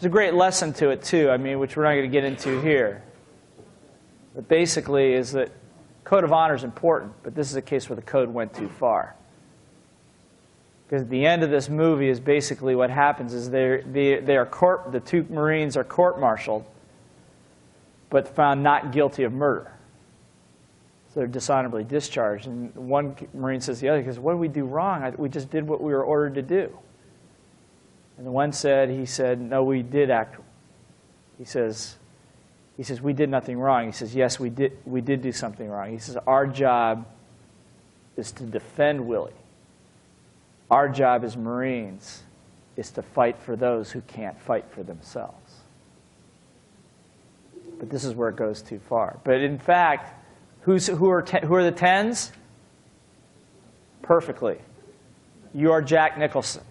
There's a great lesson to it, too, I mean, which we're not going to get into here. But basically is that code of honor is important, but this is a case where the code went too far. Because at the end of this movie is basically what happens is the two Marines are court-martialed, but found not guilty of murder. So they're dishonorably discharged. And one Marine says to the other, he goes, what did we do wrong? We just did what we were ordered to do. And the one said, no, we did act. He says, we did nothing wrong. He says, yes, we did do something wrong. He says, our job is to defend Willie. Our job as Marines is to fight for those who can't fight for themselves. But this is where it goes too far. But in fact, who are the 10s? Perfectly. You are Jack Nicholson.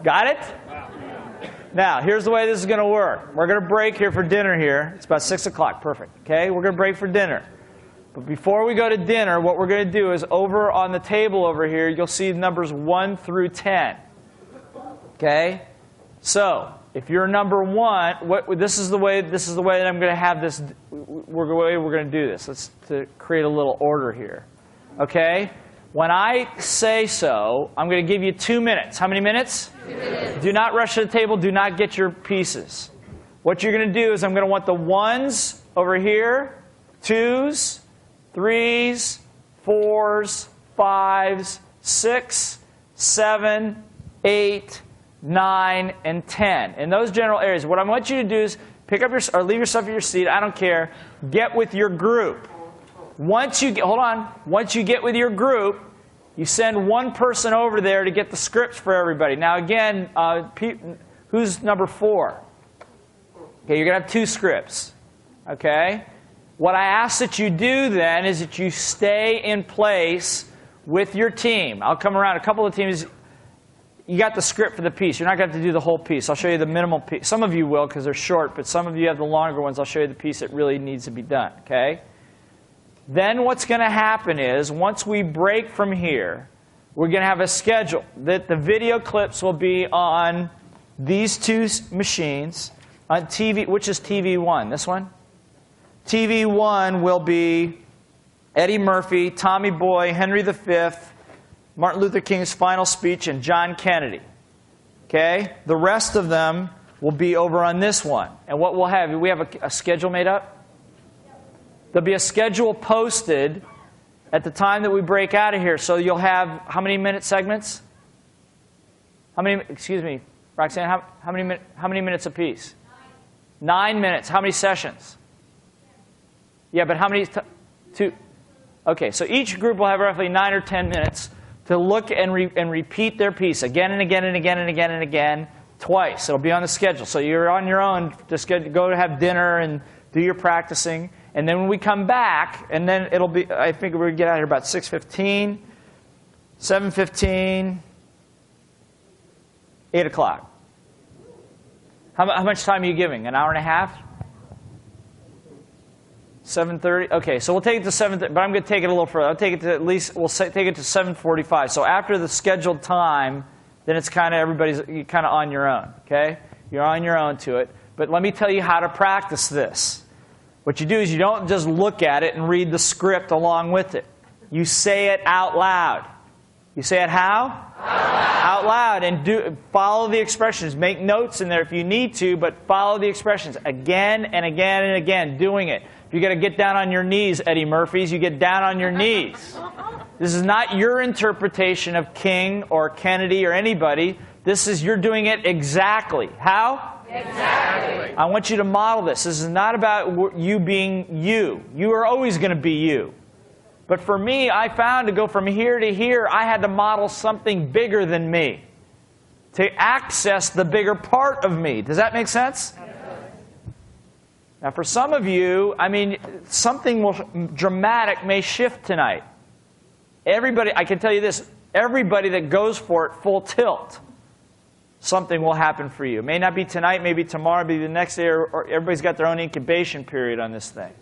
Got it? Now, here's the way this is going to work. We're going to break here for dinner here. It's about 6 o'clock. Perfect. Okay? We're going to break for dinner. But before we go to dinner, what we're going to do is over on the table over here, you'll see numbers 1 through 10. Okay? So, if you're number 1, this is the way that I'm going to have this. We're going to do this. Let's to create a little order here. Okay? When I say so, I'm going to give you 2 minutes. How many minutes? 2 minutes. Do not rush to the table. Do not get your pieces. What you're going to do is I'm going to want the 1s over here, 2s, 3s, 4s, 5s, 6, 7, 8, 9, and 10. In those general areas, what I want you to do is pick up or leave yourself at your seat. I don't care. Get with your group. Once you get with your group, you send one person over there to get the scripts for everybody. Now again, who's number 4? Okay, you're going to have 2 scripts. Okay? What I ask that you do then is that you stay in place with your team. I'll come around. A couple of teams, you got the script for the piece. You're not going to have to do the whole piece. I'll show you the minimal piece. Some of you will because they're short, but some of you have the longer ones. I'll show you the piece that really needs to be done. Okay? Then what's going to happen is, once we break from here, we're going to have a schedule. That the video clips will be on these 2 machines. On TV, which is TV1? This one? TV1 will be Eddie Murphy, Tommy Boy, Henry V, Martin Luther King's final speech, and John Kennedy. Okay? The rest of them will be over on this one. And what we'll have, we have a schedule made up? There'll be a schedule posted at the time that we break out of here. So you'll have how many minute segments? Excuse me, Roxanne, how many minutes apiece? 9 minutes. How many sessions? Yeah, but how many? 2. Okay, so each group will have roughly 9 or 10 minutes to look and repeat their piece again and again and again and again and again twice. It'll be on the schedule. So you're on your own. Just go to have dinner and do your practicing. And then when we come back, and then it'll be, I think we're going to get out of here about 6:15, 7:15, 8 o'clock. How much time are you giving? An hour and a half? 7:30? Okay, so we'll take it to 7:30, but I'm going to take it a little further. I'll take it to take it to 7:45. So after the scheduled time, then it's kind of you're kind of on your own, okay? You're on your own to it. But let me tell you how to practice this. What you do is you don't just look at it and read the script along with it. You say it out loud. You say it how? Out loud. And follow the expressions. Make notes in there if you need to, but follow the expressions again and again and again, doing it. If you got to get down on your knees, Eddie Murphys, you get down on your knees. This is not your interpretation of King or Kennedy or anybody. This is you're doing it exactly. How? Exactly. I want you to model this. This is not about you being you. You are always going to be you. But for me, I found to go from here to here, I had to model something bigger than me to access the bigger part of me. Does that make sense? Now, for some of you, I mean, something dramatic may shift tonight. Everybody, I can tell you this, everybody that goes for it full tilt, something will happen for you. It may not be tonight, maybe tomorrow, maybe the next day, or everybody's got their own incubation period on this thing.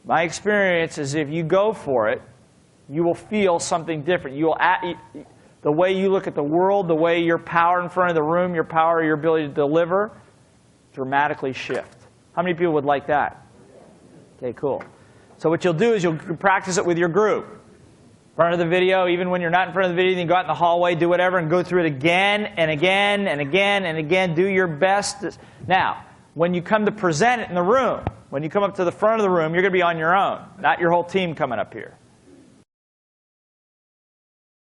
My experience is if you go for it, you will feel something different. The way you look at the world, the way your power in front of the room, your power, your ability to deliver, dramatically shift. How many people would like that? Okay, cool. So what you'll do is you'll practice it with your group. In front of the video, even when you're not in front of the video, you can go out in the hallway, do whatever, and go through it again and again and again and again. Do your best. Now, when you come to present it in the room, when you come up to the front of the room, you're going to be on your own, not your whole team coming up here.